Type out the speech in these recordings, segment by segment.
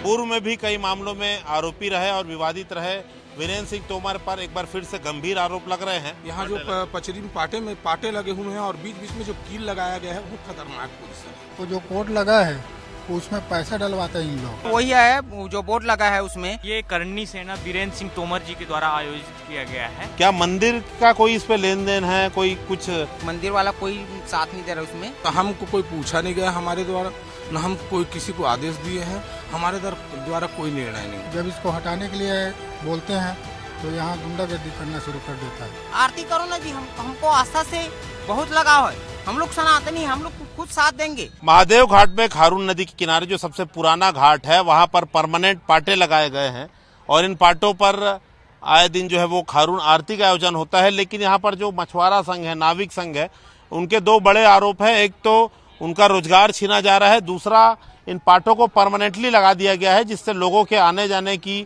पूर्व में भी कई मामलों में आरोपी रहे और विवादित रहे वीरेंद्र सिंह तोमर पर एक बार फिर से गंभीर आरोप लग रहे हैं। यहाँ जो पचरी में पाटे लगे हुए हैं और बीच बीच में जो कील लगाया गया है वो खतरनाक पोजीशन है। तो जो कोर्ट लगा है उसमें पैसा डलवाते हैं इन लोग। वही है जो बोर्ड लगा है उसमें। ये करनी सेना वीरेंद्र सिंह तोमर जी के द्वारा आयोजित किया गया है। क्या मंदिर का कोई इस पे लेन देन है, कोई कुछ मंदिर वाला कोई साथ नहीं दे रहा उसमें। तो हमको कोई पूछा नहीं गया हमारे द्वारा, न हम कोई किसी को आदेश दिए हैं, हमारे द्वारा कोई निर्णय नहीं। जब इसको हटाने के लिए बोलते हैं तो यहाँ गुंडागर्दी करना शुरू कर देता है। आरती करो ना जी, हमको आस्था से बहुत लगाव है। हम लोग सनातनी, हम लोग खुद साथ देंगे। महादेव घाट में खारून नदी के किनारे जो सबसे पुराना घाट है वहां पर परमानेंट पाटे लगाए गए हैं और इन पाटों पर आए दिन जो है वो खारून आरती का आयोजन होता है। लेकिन यहाँ पर जो मछुआरा संघ है, नाविक संघ है, उनके दो बड़े आरोप है। एक तो उनका रोजगार छीना जा रहा है, दूसरा इन पाटों को परमानेंटली लगा दिया गया है जिससे लोगों के आने जाने की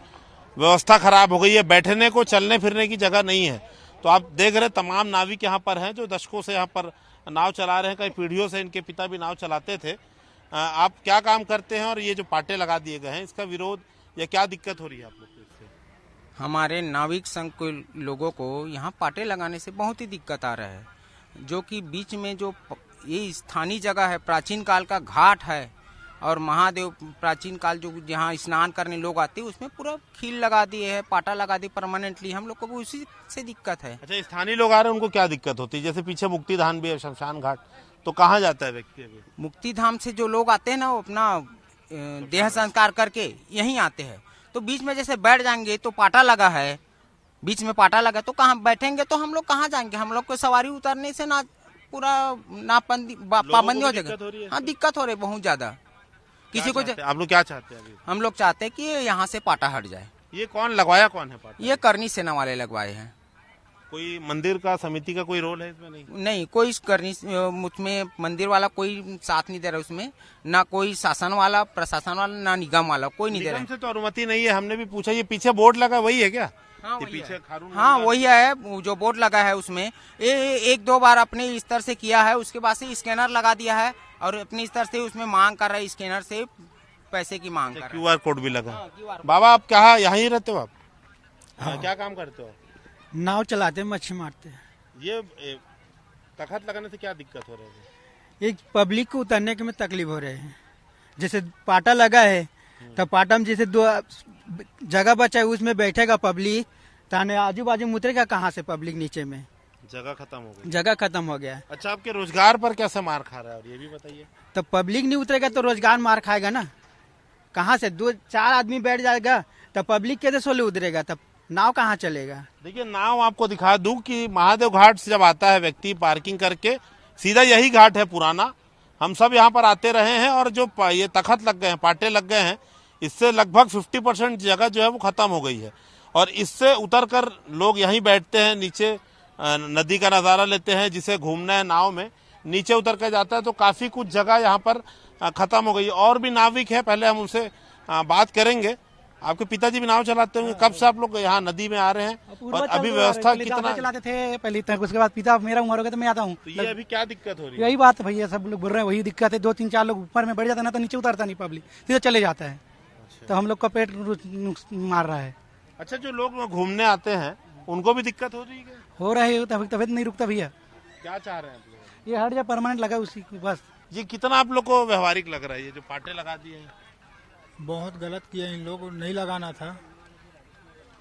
व्यवस्था खराब हो गई है। बैठने को, चलने फिरने की जगह नहीं है। तो आप देख रहे तमाम नाविक यहाँ पर हैं जो दशकों से यहाँ पर नाव चला रहे हैं। कई पीढ़ियों से इनके पिता भी नाव चलाते थे। आप क्या काम करते हैं और ये जो पाटे लगा दिए गए हैं इसका विरोध या क्या दिक्कत हो रही है आप लोग को इससे? हमारे नाविक संघ के लोगों को यहाँ पाटे लगाने से बहुत ही दिक्कत आ रहा है। जो कि बीच में जो ये स्थानीय जगह है, प्राचीन काल का घाट है और महादेव प्राचीन काल जो जहाँ स्नान करने लोग आते हैं उसमें पूरा खील लगा दिए है, पाटा लगा दिए परमानेंटली। हम लोग को भी उसी से दिक्कत है। अच्छा, स्थानीय लोग आ रहे हैं उनको क्या दिक्कत होती है? जैसे पीछे मुक्ति धाम भी है, शमशान घाट, तो कहाँ जाता है व्यक्ति अभी? मुक्ति धाम से जो लोग आते हैं ना वो अपना देह संस्कार करके यहीं आते हैं। तो बीच में जैसे बैठ जाएंगे तो पाटा लगा है, बीच में पाटा लगा तो कहाँ बैठेंगे, तो हम लोग कहाँ जाएंगे? हम लोग को सवारी उतरने से ना पूरा पाबंदी हो जाएगी। हाँ, दिक्कत हो रही बहुत ज्यादा। किसी को आप लोग क्या चाहते हैं अभी? हम लोग चाहते हैं कि यहाँ से पाटा हट जाए। ये कौन लगवाया, कौन है पाटा? ये करनी सेना वाले लगवाए हैं। कोई मंदिर का समिति का कोई रोल है इसमें? नहीं, कोई करनी उसमें मंदिर वाला कोई साथ नहीं दे रहा उसमें, ना कोई शासन वाला, प्रशासन वाला, ना निगम वाला, कोई नहीं दे रहा। निगम से तो अनुमति नहीं है। हमने भी पूछा। ये पीछे बोर्ड लगा वही है क्या? हाँ, ये पीछे खारून? हाँ, वही है जो बोर्ड लगा है उसमें। एक दो बार अपने स्तर से किया है, उसके बाद से स्कैनर लगा दिया है और अपने स्तर से उसमें मांग कर रहा है, स्कैनर से पैसे की मांग कर रहा है। QR कोड भी लगा। हाँ, बाबा आप क्या यहीं रहते हो आप? हाँ। क्या काम करते हो? नाव चलाते, मच्छी मारते हैं। ये तखत लगाने से क्या दिक्कत हो रही है? एक पब्लिक को उतरने के में तकलीफ हो रहे हैं। जैसे पाटा लगा है तो पाटा में जैसे दो जगह बचा है उसमें बैठेगा पब्लिक, ताने आजू बाजू में उतरेगा कहाँ से पब्लिक? नीचे में जगह खत्म हो गई। जगह खत्म हो गया है। अच्छा, आपके रोजगार पर कैसे मार खा रहा है और ये भी बताइए। तो पब्लिक नहीं उतरेगा तो रोजगार मार खाएगा ना। कहाँ से? दो चार आदमी बैठ जाएगा तो पब्लिक कैसे सोले उतरेगा? तब नाव कहाँ चलेगा? देखिए, नाव आपको दिखा दूं कि महादेव घाट से जब आता है व्यक्ति पार्किंग करके, सीधा यही घाट है पुराना। हम सब यहाँ पर आते रहे हैं और जो ये तखत लग गए हैं, पाटे लग गए हैं, इससे लगभग 50% जगह जो है वो खत्म हो गई है। और इससे उतरकर लोग यहीं बैठते हैं, नीचे नदी का नज़ारा लेते हैं। जिसे घूमना है नाव में नीचे उतर कर जाता है। तो काफ़ी कुछ जगह यहाँ पर खत्म हो गई। और भी नाविक है, पहले हम उनसे बात करेंगे। आपके पिताजी भी नाव चलाते होंगे। कब से आप लोग यहाँ नदी में आ रहे हैं और अभी व्यवस्था कितना? चलाते थे पहले तक, उसके बाद पिता मेरा उम्र हो गया तो मैं आता हूँ। तो ये अभी क्या दिक्कत हो रही है? यही बात भैया सब लोग बोल रहे हैं, वही दिक्कत है। 2-3-4 लोग ऊपर में बैठ जाता है ना तो नीचे उतरता नहीं, पब्लिक सीधे चले जाता है। तो हम लोग का पेट मार रहा है। अच्छा, जो लोग घूमने आते हैं उनको भी दिक्कत हो रही है? हो रहा है, तबियत नहीं रुकता भैया। क्या चाह रहे हैं आप लोग? ये हट जाए, परमानेंट लगा उसी बस। ये कितना आप लोग को व्यवहारिक लग रहा है ये जो पाटे लगा दिए हैं? बहुत गलत किया इन लोग, नहीं लगाना था।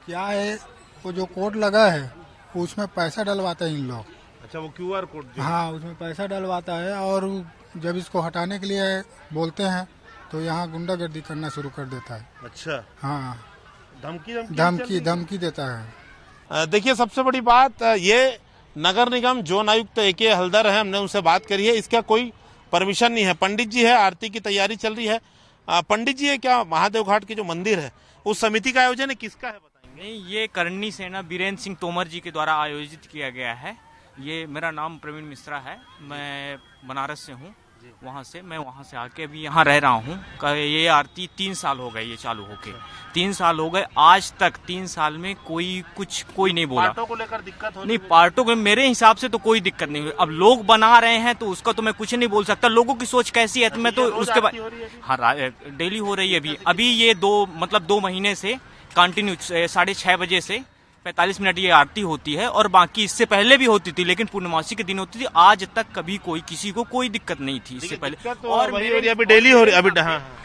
क्या है वो जो कोड लगा है उसमें पैसा डलवाते हैं इन लोग। अच्छा, वो QR कोड? हाँ, उसमें पैसा डलवाता है और जब इसको हटाने के लिए बोलते हैं तो यहाँ गुंडागर्दी करना शुरू कर देता है। अच्छा, हाँ, धमकी देता है। देखिए, सबसे बड़ी बात ये नगर निगम जोन आयुक्त AK हल्दर है, हमने उनसे बात करी है। इसका कोई परमिशन नहीं है। पंडित जी है, आरती की तैयारी चल रही है। पंडित जी, है क्या महादेव घाट के जो मंदिर है उस समिति का आयोजन है, किसका है बताएंगे? नहीं, ये करनी सेना वीरेंद्र सिंह तोमर जी के द्वारा आयोजित किया गया है। ये मेरा नाम प्रवीण मिश्रा है, मैं बनारस से हूँ। वहाँ से मैं वहाँ से आके अभी यहाँ रह रहा हूँ। ये आरती 3 साल हो गए ये चालू होके, 3 साल हो गए, आज तक 3 साल में कोई नहीं बोला। पार्टों को लेकर दिक्कत हो नहीं, पार्टों को मेरे हिसाब से तो कोई दिक्कत नहीं हुई। अब लोग बना रहे हैं तो उसका तो मैं कुछ नहीं बोल सकता, लोगों की सोच कैसी है तो मैं तो उसके बाद। हाँ, डेली हो रही है अभी ये 2 महीने से कंटिन्यू 6:30 बजे से 45 मिनट ये आरती होती है, और बाकी इससे पहले भी होती थी, लेकिन पूर्णमासी के दिन होती थी। आज तक कभी किसी को कोई दिक्कत नहीं थी इससे पहले, और अभी डेली हो रही अभी।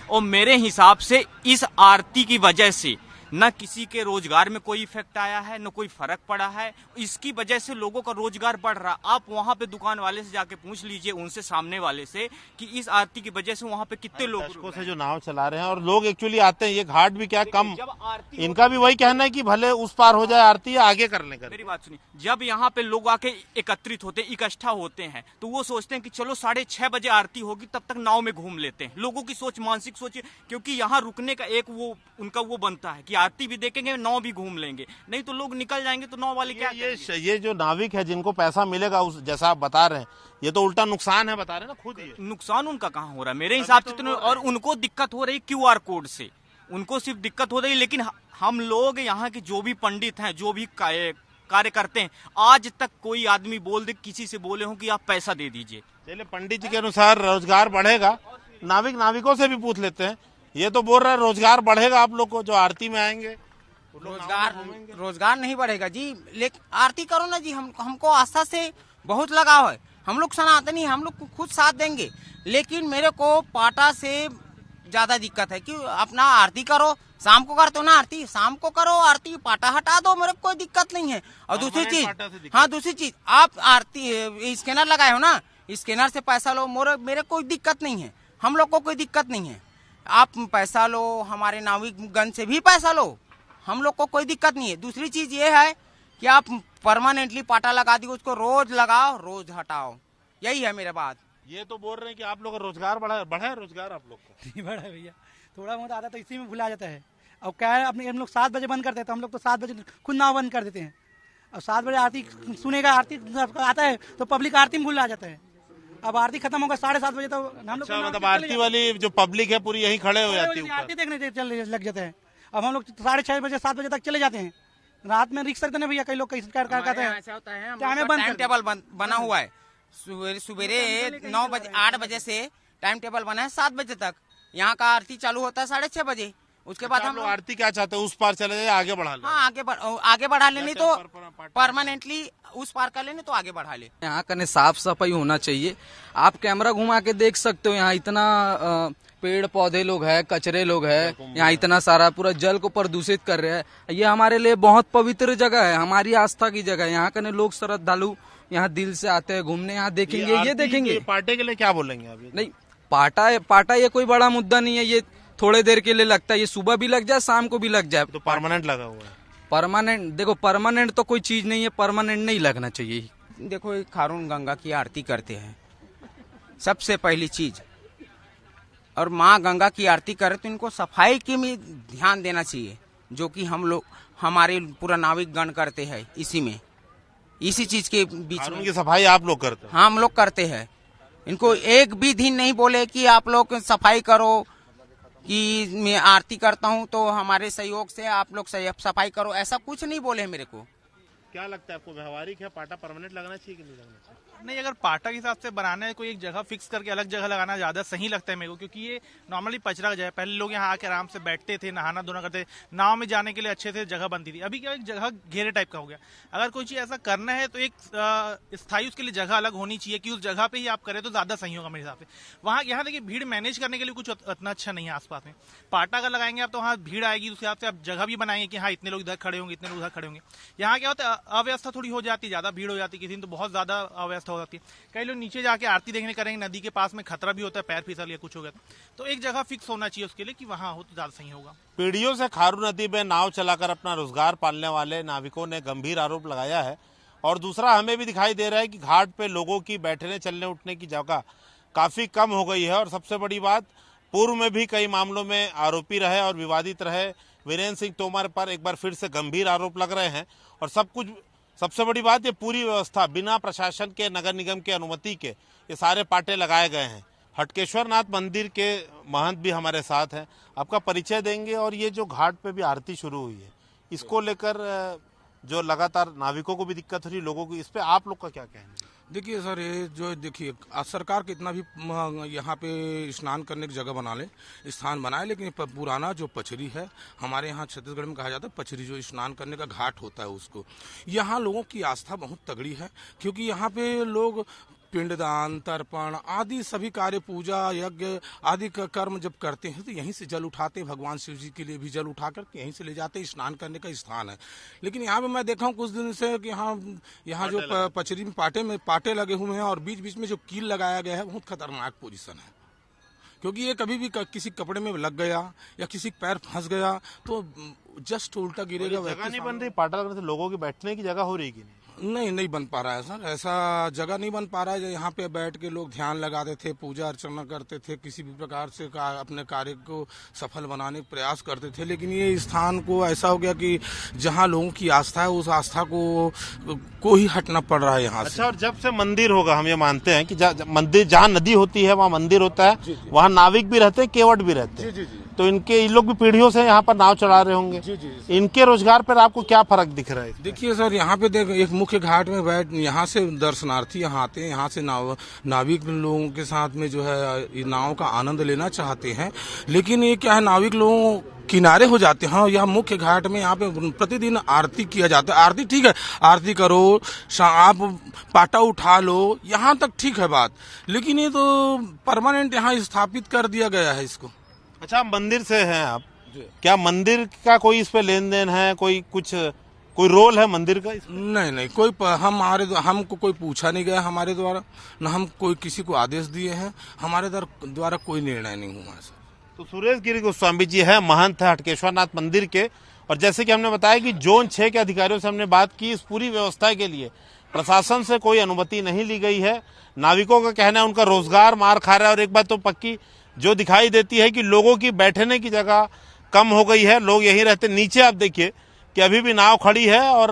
और मेरे हिसाब से इस आरती की वजह से न किसी के रोजगार में कोई इफेक्ट आया है, न कोई फर्क पड़ा है। इसकी वजह से लोगों का रोजगार बढ़ रहा। आप वहाँ पे दुकान वाले से जाके पूछ लीजिए, उनसे सामने वाले से, कि इस आरती की वजह से वहाँ पे कितने लोग से जो नाव चला रहे हैं, और लोग एक्चुअली आते हैं। ये घाट भी क्या कम, इनका भी वही कहना है कि भले उस पार हो जाए आरती, आगे करने का। मेरी बात सुनिए, जब यहाँ पे लोग आके एकत्रित होते हैं, इकट्ठा होते हैं, तो वो सोचते हैं कि चलो 6:30 बजे आरती होगी, तब तक नाव में घूम लेते हैं। लोगों की सोच, मानसिक सोच, क्योंकि यहाँ रुकने का एक उनका बनता है कि आरती भी देखेंगे, नाव भी घूम लेंगे, नहीं तो लोग निकल जाएंगे तो नाव वाले क्या। ये जो नाविक है जिनको पैसा मिलेगा, उस जैसा आप बता रहे हैं, ये तो उल्टा नुकसान है, बता रहे हैं ना खुद। ये नुकसान उनका कहाँ हो रहा है मेरे हिसाब से तो, और उनको दिक्कत हो रही QR कोड से, उनको सिर्फ दिक्कत हो रही। लेकिन हम लोग यहाँ के जो भी पंडित हैं, जो भी कार्य करते हैं, आज तक कोई आदमी किसी से बोले हो कि आप पैसा दे दीजिए। चलिए, पंडित जी के अनुसार रोजगार बढ़ेगा। नाविकों से भी पूछ लेते हैं। ये तो बोल रहा है रोजगार बढ़ेगा आप लोग को, जो आरती में आएंगे। रोजगार नहीं बढ़ेगा जी, लेकिन आरती करो ना जी। हमको आस्था से बहुत लगाव है, हम लोग सनातनी, हम लोग खुद साथ देंगे। लेकिन मेरे को पाटा से ज्यादा दिक्कत है कि अपना आरती करो, शाम को करते हो ना आरती, शाम को करो आरती, पाटा हटा दो, मेरे को कोई दिक्कत नहीं है। और दूसरी चीज, आप आरती स्कैनर लगाए हो ना, स्कैनर से पैसा लो, मेरे कोई दिक्कत नहीं है, हम लोग को कोई दिक्कत नहीं है। आप पैसा लो, हमारे नाविकगण से भी पैसा लो, हम लोग को कोई दिक्कत नहीं है। दूसरी चीज ये है कि आप परमानेंटली पाटा लगा दिए, उसको रोज लगाओ, रोज हटाओ, यही है मेरा बात। ये तो बोल रहे हैं कि आप लोग का रोजगार बढ़ा है रोजगार आप लोग का नहीं बढ़ा भैया, थोड़ा बहुत आता तो इसी में भुला जाता है। अब क्या है, अपने हम लोग 7 बजे बंद कर देते हैं, हम लोग तो 7 बजे खुद नाव बंद कर देते हैं। अब 7 बजे आरती सुनेगा, आरती आता है तो पब्लिक आरती में भूल आ जाता है। अब आरती खत्म होगा 7:30 बजे तो हम लोग मतलब आरती वाली जो पब्लिक है पूरी यही खड़े हो जाती है, आरती देखने लग जाते हैं। अब हम लोग 6:30 बजे 7 बजे तक चले जाते हैं। रात में रिक्स सकते ना भैया, कई लोग कई करते हैं। ऐसा होता है, टाइम टेबल बना हुआ है, सवेरे 9 बजे 8 बजे से टाइम टेबल बना है 7 बजे तक। यहाँ का आरती चालू होता है 6:30 बजे। उसके बाद हम लोग आरती क्या चाहते हैं, उस पार चले जाए, आगे बढ़ा ले। हाँ, आगे बढ़ा लेने तो परमानेंटली उस पार कर लेने तो आगे बढ़ा ले। यहाँ कने साफ सफाई होना चाहिए। आप कैमरा घुमा के देख सकते हो, यहाँ इतना पेड़ पौधे लोग है, कचरे लोग है, यहाँ इतना सारा पूरा जल को प्रदूषित कर रहे हैं। ये हमारे लिए बहुत पवित्र जगह है, हमारी आस्था की जगह है। यहाँ कने लोग श्रद्धालु यहाँ दिल से आते हैं घूमने, यहाँ देखेंगे, ये देखेंगे। पाटे के लिए क्या बोलेंगे अभी? नहीं, पाटा ये कोई बड़ा मुद्दा नहीं है, ये थोड़े देर के लिए लगता है, ये सुबह भी लग जाए, शाम को भी लग जाए। तो परमानेंट लगा हुआ है। परमानेंट देखो, परमानेंट तो कोई चीज नहीं है, परमानेंट नहीं लगना चाहिए। देखो, खारून गंगा की आरती करते हैं सबसे पहली चीज, और माँ गंगा की आरती करे तो इनको सफाई की भी ध्यान देना चाहिए, जो कि हम लोग हमारे पूरा नाविक गण करते हैं। इसी चीज के बीच में की सफाई आप लोग करते हैं? हाँ, हम लोग करते हैं। इनको एक भी दिन नहीं बोले कि आप लोग सफाई करो, कि मैं आरती करता हूँ तो हमारे सहयोग से आप लोग सफाई करो, ऐसा कुछ नहीं बोले मेरे को। क्या लगता है आपको, व्यवहारिक है, पाटा परमानेंट लगना चाहिए कि नहीं लगना चाहिए? नहीं, अगर पाटा के हिसाब से बनाना है, कोई एक जगह फिक्स करके अलग जगह लगाना ज्यादा सही लगता है मेरे को, क्योंकि ये नॉर्मली पचरा जाए। पहले लोग यहाँ आके आराम से बैठते थे, नहाना धोना करते, नाव में जाने के लिए अच्छे से जगह बनती थी। अभी क्या, एक जगह घेरे टाइप का हो गया। अगर कोई चीज ऐसा करना है तो एक स्थायी उसके लिए जगह अलग होनी चाहिए, कि उस जगह पे ही आप करें तो ज्यादा सही होगा मेरे हिसाब से। वहाँ यहाँ देखिए, भीड़ मैनेज करने के लिए कुछ उतना अच्छा नहीं है आसपास में। पाटा अगर लगाएंगे आप तो वहाँ भीड़ आएगी, उसके हिसाब से आप जगह भी बनाएंगे कि हाँ इतने लोग इधर खड़े होंगे, इतने लोग उधर खड़े होंगे। यहाँ क्या होता है, अव्यवस्था थोड़ी हो जाती है, ज्यादा भीड़ हो जाती है, किसी दिन तो बहुत ज्यादा अव्यवस्था हो जाती है। कई लोग नीचे जाके आरती देखने करेंगे, नदी के पास में खतरा भी होता है, पैर फिसल या कुछ हो गया तो एक जगह फिक्स होना चाहिए उसके लिए, कि वहां हो तो ज्यादा सही होगा। पीढ़ियों से खारून नदी में नाव चलाकर अपना रोजगार पालने वाले नाविकों ने गंभीर आरोप लगाया है। और दूसरा, हमें भी दिखाई दे रहा है कि घाट पे लोगों की बैठने चलने उठने की जगह काफी कम हो गई है। और सबसे बड़ी बात, पूर्व में भी कई मामलों में आरोपी रहे और विवादित रहे वीरेंद्र सिंह तोमर पर एक बार फिर से गंभीर आरोप लग रहे हैं। और सबसे बड़ी बात, ये पूरी व्यवस्था बिना प्रशासन के, नगर निगम के अनुमति के ये सारे पाटे लगाए गए हैं। हटकेश्वर नाथ मंदिर के महंत भी हमारे साथ हैं, आपका परिचय देंगे। और ये जो घाट पे भी आरती शुरू हुई है, इसको लेकर जो लगातार नाविकों को भी दिक्कत हो रही है, लोगों को, इस पे आप लोग का क्या कहना है? देखिए सर, ये जो देखिए सरकार कितना भी यहाँ पे स्नान करने की जगह बना ले, स्थान बनाए, लेकिन पुराना जो पचरी है, हमारे यहाँ छत्तीसगढ़ में कहा जाता है पचरी, जो स्नान करने का घाट होता है, उसको यहाँ लोगों की आस्था बहुत तगड़ी है। क्योंकि यहाँ पे लोग पिंडदान, तर्पण आदि सभी कार्य, पूजा यज्ञ आदि का कर्म जब करते हैं तो यहीं से जल उठाते हैं। भगवान शिव जी के लिए भी जल उठा कर यहीं से ले जाते हैं, स्नान करने का स्थान है। लेकिन यहाँ पे मैं देखा हूँ कुछ दिन से कि यहाँ जो पचरी में पाटे लगे हुए हैं और बीच बीच में जो कील लगाया गया है, बहुत खतरनाक पोजीशन है। क्योंकि ये कभी भी किसी कपड़े में लग गया या किसी पैर फंस गया तो जस्ट उल्टा गिरेगा। जगह नहीं बन रही, पाटा लगने से लोगों की बैठने की जगह हो रही कि नहीं बन पा रहा है सर, ऐसा जगह नहीं बन पा रहा है। यहाँ पे बैठ के लोग ध्यान लगाते थे, पूजा अर्चना करते थे, किसी भी प्रकार से अपने कार्य को सफल बनाने का प्रयास करते थे। लेकिन ये स्थान को ऐसा हो गया कि जहाँ लोगों की आस्था है, उस आस्था को ही हटना पड़ रहा है यहाँ से। और जब से मंदिर होगा, हम ये मानते हैं कि मंदिर जहाँ नदी होती है वहाँ मंदिर होता है, वहाँ नाविक भी रहते हैं, केवट भी रहते हैं। तो इन लोग भी पीढ़ियों से यहाँ पर नाव चला रहे होंगे। इनके रोजगार पर आपको क्या फर्क दिख रहा है? देखिए सर, यहाँ पे एक मुख्य घाट में बैठ, यहाँ से दर्शनार्थी यहाँ आते हैं, यहाँ से नाविक लोगों के साथ में जो है नाव का आनंद लेना चाहते हैं। लेकिन ये क्या है, नाविक लोगों किनारे हो जाते हैं। यह मुख्य घाट में यहाँ पे प्रतिदिन आरती किया जाता है। आरती ठीक है, आरती करो, आप पाटा उठा लो, यहाँ तक ठीक है बात। लेकिन ये तो परमानेंट यहाँ स्थापित कर दिया गया है इसको। अच्छा, मंदिर से हैं आप, क्या मंदिर का कोई इस पे लेन देन है, कोई रोल है मंदिर का? नहीं, कोई हमको कोई पूछा नहीं गया हमारे द्वारा, न हम कोई किसी को आदेश दिए हैं, हमारे द्वारा कोई निर्णय नहीं हुआ है सर। तो सुरेश गिरी गोस्वामी जी है, महंत है हटकेश्वर नाथ मंदिर के। और जैसे कि हमने बताया कि जोन 6 के अधिकारियों से हमने बात की, इस पूरी व्यवस्था के लिए प्रशासन से कोई अनुमति नहीं ली गई है। नाविकों का कहना है उनका रोजगार मार खा रहा है। और एक बात तो पक्की जो दिखाई देती है कि लोगों की बैठने की जगह कम हो गई है, लोग यहीं रहते। नीचे आप देखिए कि अभी भी नाव खड़ी है और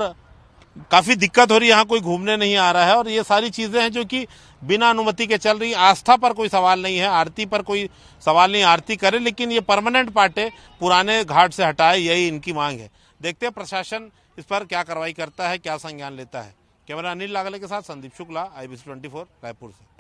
काफी दिक्कत हो रही है, यहाँ कोई घूमने नहीं आ रहा है। और ये सारी चीजें हैं जो कि बिना अनुमति के चल रही। आस्था पर कोई सवाल नहीं है, आरती पर कोई सवाल नहीं, आरती करे, लेकिन ये परमानेंट पाटे पुराने घाट से हटाए, यही इनकी मांग है। देखते हैं प्रशासन इस पर क्या कार्रवाई करता है, क्या संज्ञान लेता है। कैमरा अनिल लागले के साथ संदीप शुक्ला, IBC 24 रायपुर से।